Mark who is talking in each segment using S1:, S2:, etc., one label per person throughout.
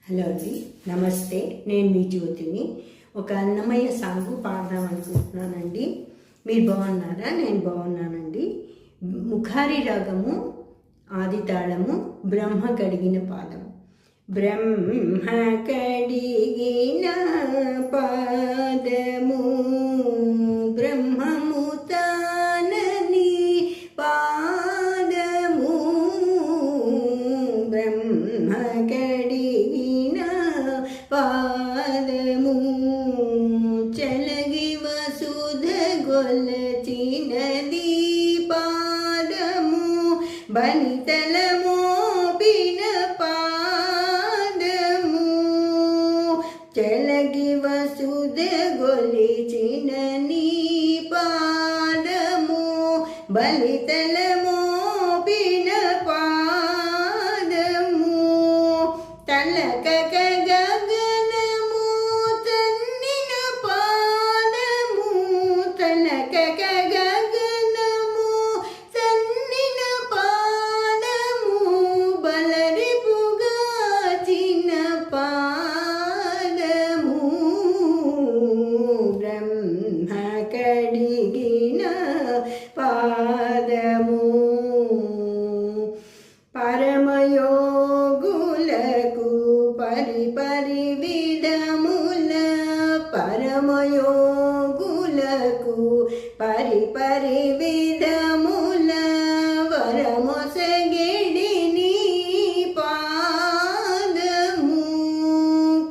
S1: Hello అండి, నమస్తే. నేను మీ జ్యోతిని. ఒక అన్నమయ్య సాంగ్ పాడదాం అనుకుంటున్నానండి. మీరు బాగున్నారా? నేను బాగున్నానండి. ముఖారి రాగము, ఆది తాళము, బ్రహ్మ కడిగిన పాదము. బ్రహ్మ కడిగిన పాదము, బ్రహ్మము తానని పాదము, బ్రహ్మ కడిగిన పాదము, చలగి వసుధ గొలచినది పాదము, బనితల మోపిన పాదము, చలగి వసుధ గొలిచిన నీ పాదము, బలితల మోపిన పాదము, తలకక గగనము తన్నిన పాదము, తలకక గగనము తన్నిన పాదము, బలరిపుగాచిన పాదము, బ్రహ్మ కడిగిన పాదము, పరమయోగులకు పరిపరి విధముల, పరమయోగులకు పరిపరి విధముల వరమొసగిడి నీ పాదము,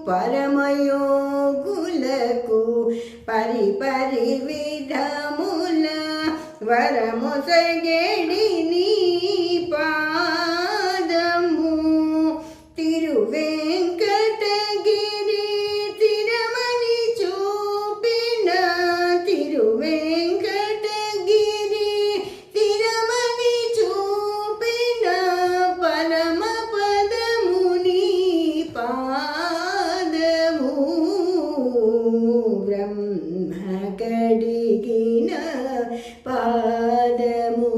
S1: పరమయోగులకు పరిపరి విధముల వరమొసగిడి నీ పాదము, తిరువెంకటగిరి తిరమణి చూపిన, తిరువెంకటగిరి తిరమణి చూపిన పరమ పదము నీ పాదము, బ్రహ్మ కడిగిన పాదము,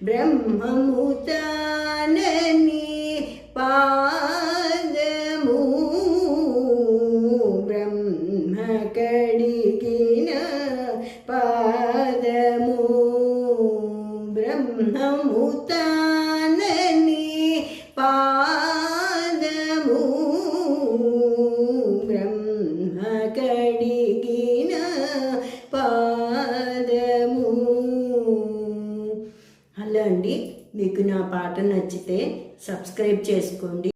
S1: బ్రహ్మము తానని పాదము, బ్రహ్మ కడిగిన పాదము, బ్రహ్మము తానని పాదము, బ్రహ్మ కడిగిన పాదము. హలో అండి, మీకు నా పాట నచ్చితే సబ్స్క్రైబ్ చేసుకోండి.